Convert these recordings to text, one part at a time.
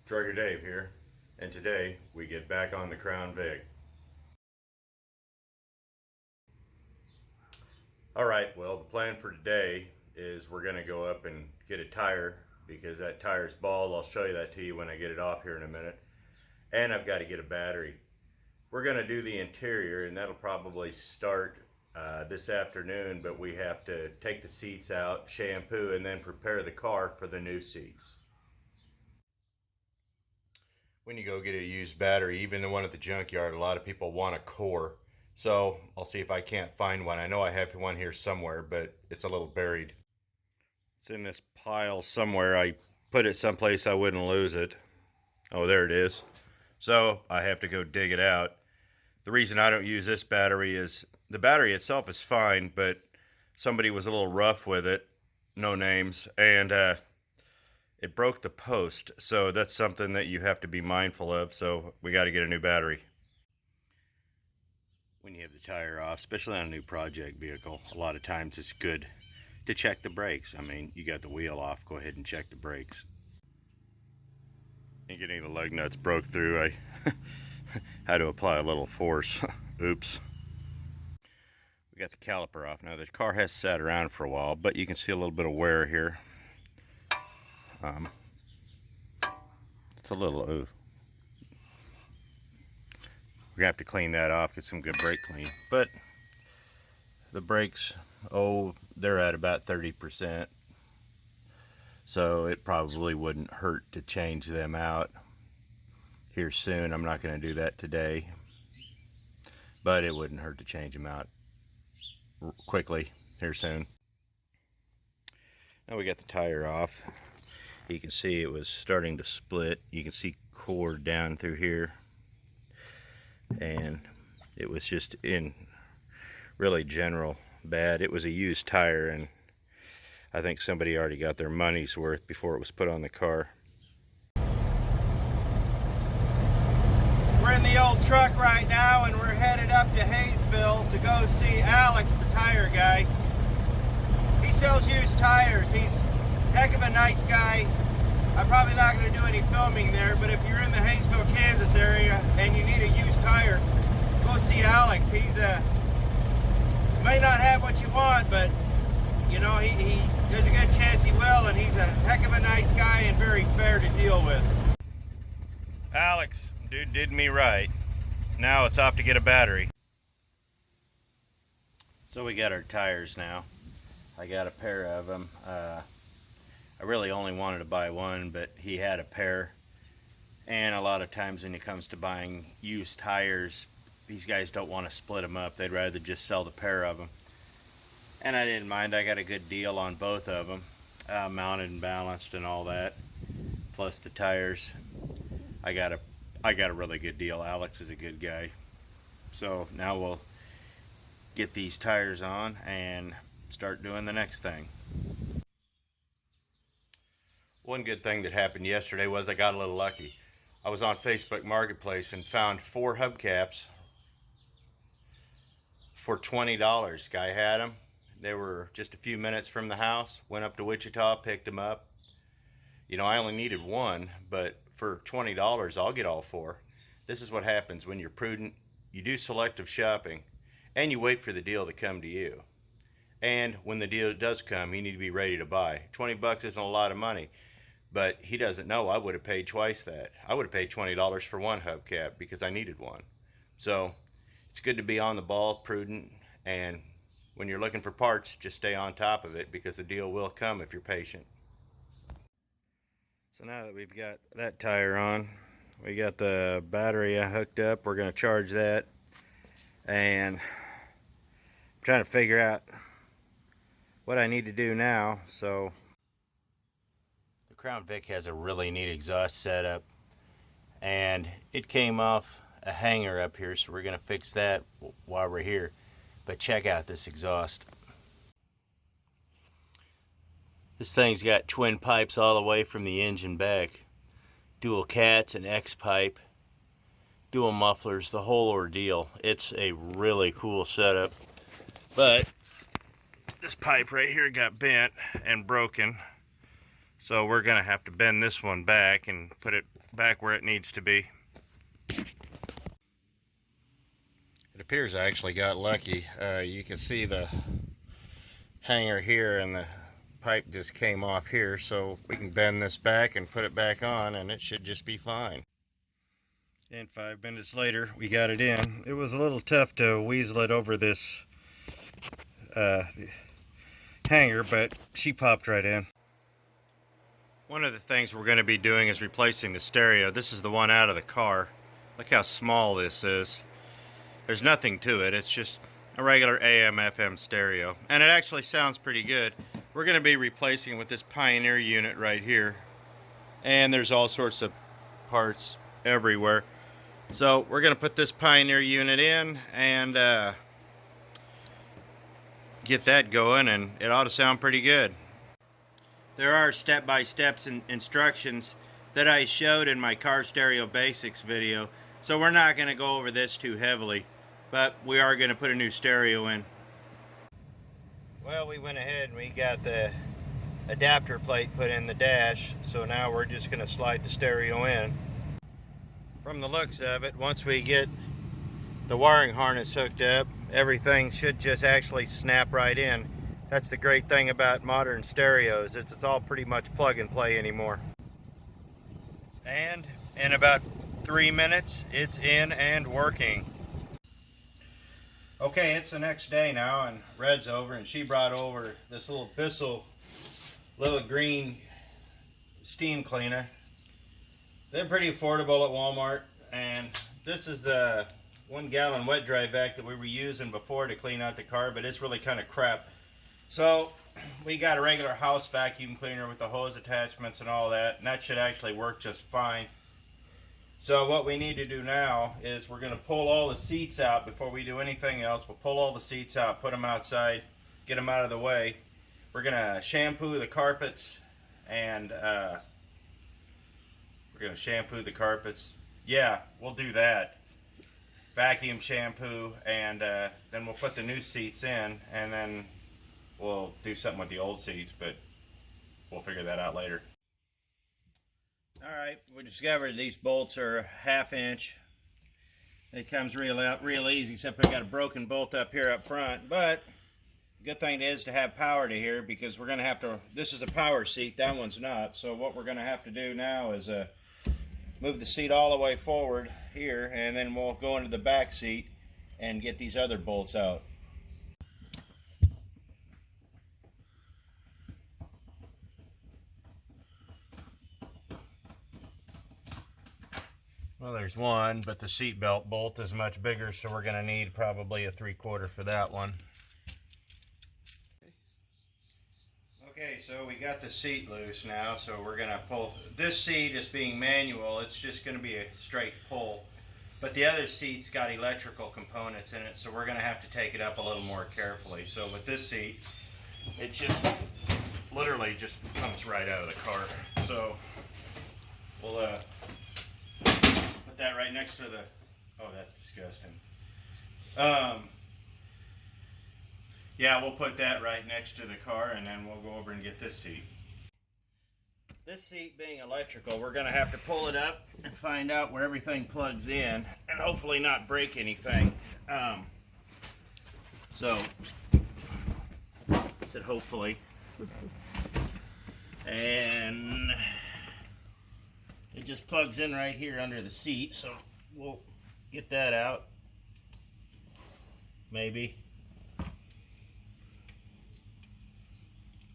Trucker Dave here, and today we get back on the Crown Vic. Alright, well, the plan for today is we're going to go up and get a tire because that tire's bald. I'll show you that to you when I get it off here in a minute. And I've got to get a battery. We're going to do the interior, and that'll probably start this afternoon, but we have to take the seats out, shampoo, and then prepare the car for the new seats. When you go get a used battery, even the one at the junkyard, a lot of people want a core. So I'll see if I can't find one. I know I have one here somewhere, but it's a little buried. It's in this pile somewhere. I put it someplace I wouldn't lose it. Oh, there it is. So I have to go dig it out. The reason I don't use this battery is the battery itself is fine, but somebody was a little rough with it, no names, and it broke the post. So that's something that you have to be mindful of. So we got to get a new battery. When you have the tire off, especially on a new project vehicle, a lot of times it's good to check the brakes. I mean, you got the wheel off, go ahead and check the brakes. And getting the lug nuts broke through, I had to apply a little force. Oops. We got the caliper off. Now the car has sat around for a while, but you can see a little bit of wear here. It's a little, ooh. We're gonna have to clean that off, get some good brake clean. But the brakes, oh, they're at about 30%. So it probably wouldn't hurt to change them out here soon. I'm not going to do that today, but it wouldn't hurt to change them out quickly here soon. Now we got the tire off. You can see it was starting to split. You can see cord down through here, and it was just in really general bad. It was a used tire, and I think somebody already got their money's worth before it was put on the car. We're in the old truck right now, and we're headed up to Hayesville to go see Alex, the tire guy. He sells used tires. He's a heck of a nice guy. I'm probably not going to do any filming there, but if you're in the Hayesville, Kansas area and you need a used tire, go see Alex. He's may not have what you want, but you know, there's a good chance he will, and he's a heck of a nice guy and very fair to deal with. Alex, dude did me right. Now it's off to get a battery. So we got our tires now. I got a pair of them. I really only wanted to buy one, but he had a pair. And a lot of times when it comes to buying used tires, these guys don't want to split them up. They'd rather just sell the pair of them. And I didn't mind. I got a good deal on both of them, mounted and balanced and all that, plus the tires. I got a really good deal. Alex is a good guy. So now we'll get these tires on and start doing the next thing. One good thing that happened yesterday was I got a little lucky. I was on Facebook Marketplace and found 4 hubcaps for $20. Guy had them. They were just a few minutes from the house. Went up to Wichita, picked them up. You know, I only needed one, but for $20, I'll get all 4. This is what happens when you're prudent. You do selective shopping, and you wait for the deal to come to you. And when the deal does come, you need to be ready to buy. 20 bucks isn't a lot of money, but he doesn't know I would have paid twice that. I would have paid $20 for one hubcap because I needed one. So it's good to be on the ball, prudent, and when you're looking for parts, just stay on top of it because the deal will come if you're patient. So now that we've got that tire on, we got the battery hooked up. We're going to charge that, and I'm trying to figure out what I need to do now. So the Crown Vic has a really neat exhaust setup, and it came off a hanger up here, so we're going to fix that while we're here. But check out this exhaust. This thing's got twin pipes all the way from the engine back. Dual cats and X pipe. Dual mufflers, the whole ordeal. It's a really cool setup. But this pipe right here got bent and broken. So we're gonna have to bend this one back and put it back where it needs to be. It appears I actually got lucky. You can see the hanger here and the pipe just came off here, so we can bend this back and put it back on and it should just be fine. And 5 minutes later we got it in. It was a little tough to weasel it over this hanger, but she popped right in. One of the things we're going to be doing is replacing the stereo. This is the one out of the car. Look how small this is. There's nothing to it. It's just a regular AM FM stereo, and it actually sounds pretty good. We're going to be replacing it with this Pioneer unit right here, and there's all sorts of parts everywhere. So we're going to put this Pioneer unit in and get that going, and it ought to sound pretty good. There are step-by-step instructions that I showed in my car stereo basics video, so we're not going to go over this too heavily, but we are going to put a new stereo in. Well, we went ahead and we got the adapter plate put in the dash, so now we're just going to slide the stereo in. From the looks of it, once we get the wiring harness hooked up, everything should just actually snap right in. That's the great thing about modern stereos. It's all pretty much plug and play anymore. And in about 3 minutes, it's in and working. Okay, it's the next day now, and Red's over, and she brought over this little Bissell little green steam cleaner. They're pretty affordable at Walmart, and this is the 1 gallon wet dry vac that we were using before to clean out the car, but it's really kind of crap. So we got a regular house vacuum cleaner with the hose attachments and all that, and that should actually work just fine. So what we need to do now is we're going to pull all the seats out before we do anything else. We'll pull all the seats out, put them outside, get them out of the way. We're going to shampoo the carpets, and we're going to shampoo the carpets. Yeah, we'll do that. Vacuum shampoo, and then we'll put the new seats in, and then we'll do something with the old seats, but we'll figure that out later. Alright, we discovered these bolts are 1/2 inch. It comes real easy, except we got a broken bolt up here up front, but the good thing is to have power to here, because we're going to have to, this is a power seat, that one's not, so what we're going to have to do now is move the seat all the way forward here, and then we'll go into the back seat and get these other bolts out. Well, there's one, but the seat belt bolt is much bigger, so we're going to need probably a 3/4 for that one. Okay, so we got the seat loose now, so we're going to pull. This seat is being manual, it's just going to be a straight pull. But the other seat's got electrical components in it, so we're going to have to take it up a little more carefully. So with this seat, it just literally just comes right out of the car. So we'll put that right next to the, oh, that's disgusting. Yeah, we'll put that right next to the car, and then we'll go over and get this seat. This seat being electrical, we're going to have to pull it up and find out where everything plugs in, and hopefully not break anything. So, I said hopefully. And it just plugs in right here under the seat, so we'll get that out. Maybe.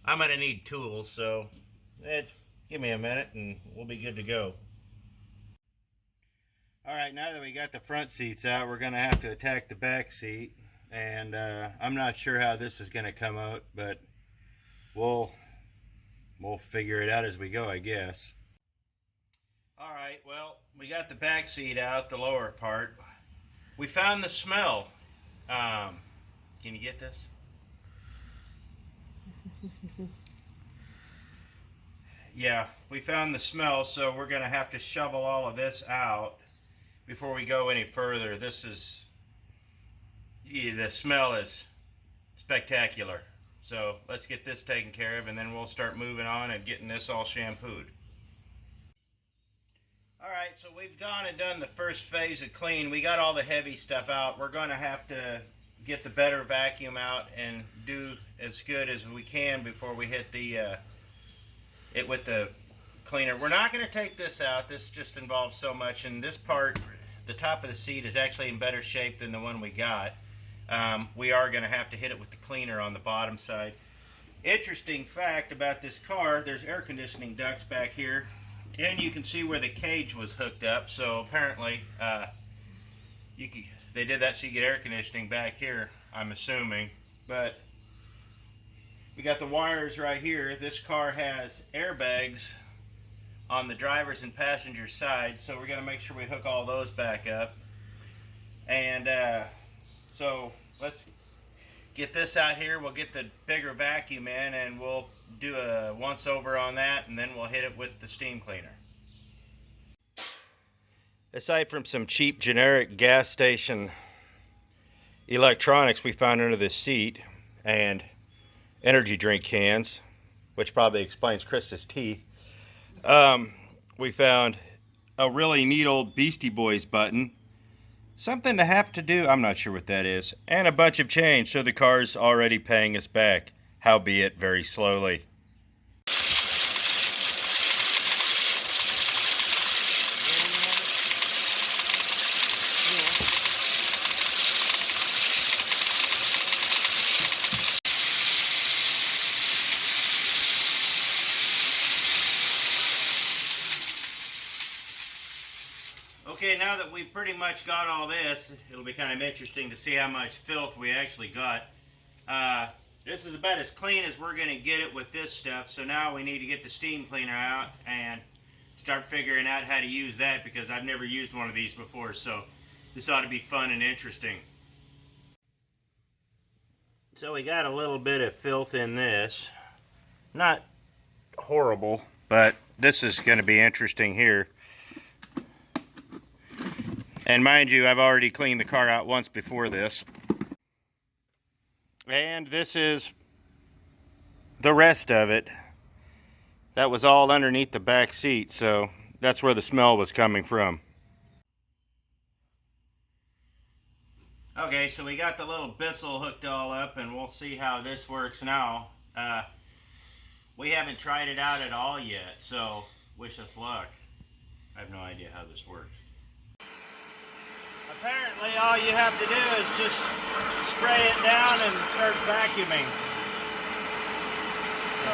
I'm going to need tools, so give me a minute and we'll be good to go. Alright, now that we got the front seats out, we're going to have to attack the back seat. And I'm not sure how this is going to come out, but we'll figure it out as we go, I guess. Alright, well, we got the back seat out, the lower part. We found the smell. Can you get this? Yeah, we found the smell, so we're going to have to shovel all of this out before we go any further. The smell is spectacular. So let's get this taken care of, and then we'll start moving on and getting this all shampooed. Alright, so we've gone and done the first phase of clean. We got all the heavy stuff out. We're going to have to get the better vacuum out and do as good as we can before we hit it with the cleaner. We're not going to take this out. This just involves so much, and this part, the top of the seat, is actually in better shape than the one we got. We are going to have to hit it with the cleaner on the bottom side. Interesting fact about this car, there's air conditioning ducts back here, and you can see where the cage was hooked up. So apparently they did that so you get air conditioning back here, I'm assuming. But we got the wires right here. This car has airbags on the driver's and passenger side, so we're going to make sure we hook all those back up. And so let's get this out here. We'll get the bigger vacuum in, and we'll do a once over on that, and then we'll hit it with the steam cleaner. Aside from some cheap generic gas station electronics we found under this seat and energy drink cans, which probably explains Krista's teeth, we found a really neat old Beastie Boys button, something to have to do, I'm not sure what that is, and a bunch of change, so the car's already paying us back, howbeit very slowly. Okay, now that we've pretty much got all this, it'll be kind of interesting to see how much filth we actually got. This is about as clean as we're going to get it with this stuff, so now we need to get the steam cleaner out and start figuring out how to use that, because I've never used one of these before, so this ought to be fun and interesting. So we got a little bit of filth in this. Not horrible, but this is going to be interesting here. And mind you, I've already cleaned the car out once before this. And this is the rest of it. That was all underneath the back seat, so that's where the smell was coming from. Okay, so we got the little Bissell hooked all up, and we'll see how this works now. We haven't tried it out at all yet, so wish us luck. I have no idea how this works. Apparently all you have to do is just spray it down and start vacuuming. So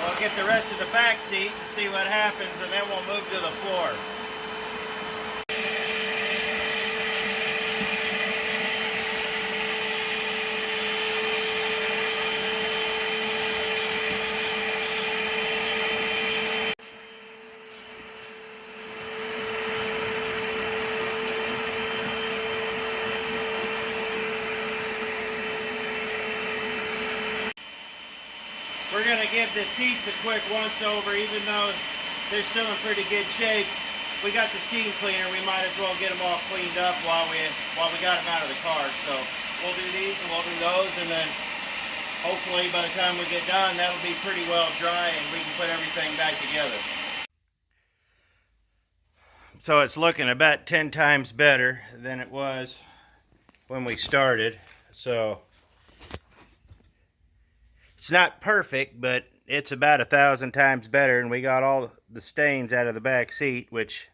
we'll get the rest of the back seat and see what happens, and then we'll move to the floor. We're going to give the seats a quick once over, even though they're still in pretty good shape. We got the steam cleaner, we might as well get them all cleaned up while we got them out of the car. So we'll do these and we'll do those, and then hopefully by the time we get done, that'll be pretty well dry and we can put everything back together. So it's looking about 10 times better than it was when we started. So it's not perfect, but it's about 1,000 times better, and we got all the stains out of the back seat, which,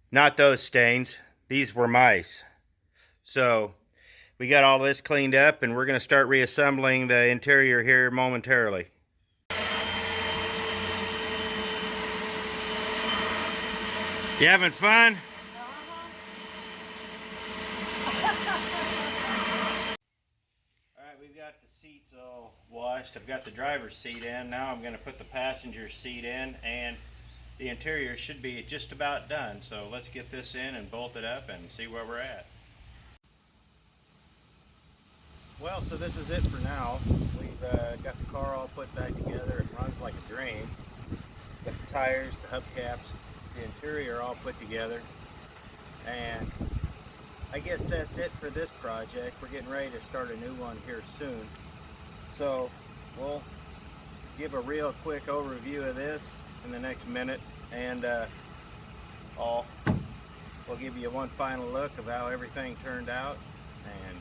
not those stains, these were mice. So we got all this cleaned up, and we're going to start reassembling the interior here momentarily. You having fun? Alright, we've got the seats all washed. I've got the driver's seat in. Now I'm going to put the passenger seat in, and the interior should be just about done. So let's get this in and bolt it up and see where we're at. Well, so this is it for now. We've got the car all put back together. It runs like a dream. Got the tires, the hubcaps. the interior all put together. And I guess that's it for this project. We're getting ready to start a new one here soon. So we'll give a real quick overview of this in the next minute, and we'll give you one final look of how everything turned out, and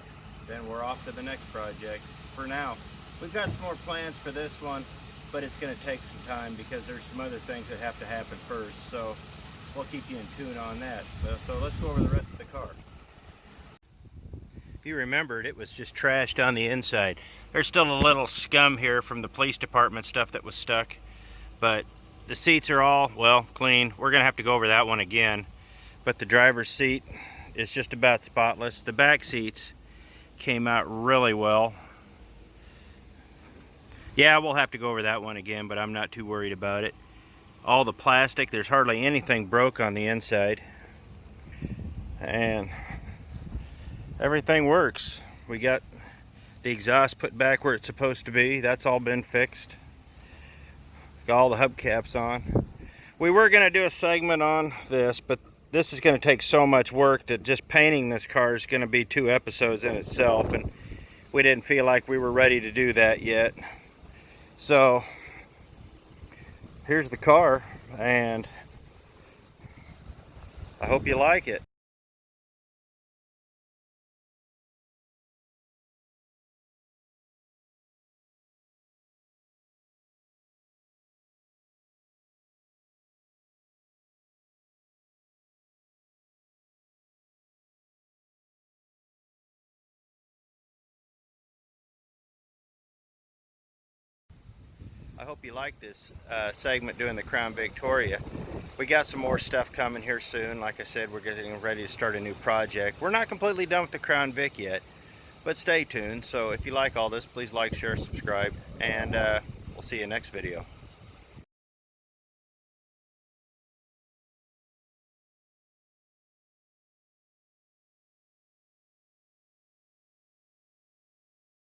then we're off to the next project. For now, we've got some more plans for this one, but it's going to take some time because there's some other things that have to happen first. So we'll keep you in tune on that. So let's go over the rest of the car. If you remembered, it was just trashed on the inside. There's still a little scum here from the police department stuff that was stuck, but the seats are all, well, clean. We're gonna have to go over that one again, but the driver's seat is just about spotless. The back seats came out really well. Yeah, we'll have to go over that one again, but I'm not too worried about it. All the plastic, there's hardly anything broke on the inside, and everything works. We got the exhaust put back where it's supposed to be. That's all been fixed. Got all the hubcaps on. We were going to do a segment on this, but this is going to take so much work that just painting this car is going to be 2 episodes in itself, and we didn't feel like we were ready to do that yet. So here's the car, and I hope you like it. I hope you like this segment doing the Crown Victoria. We got some more stuff coming here soon. Like I said, we're getting ready to start a new project. We're not completely done with the Crown Vic yet, but stay tuned. So if you like all this, please like, share, subscribe, and we'll see you next video.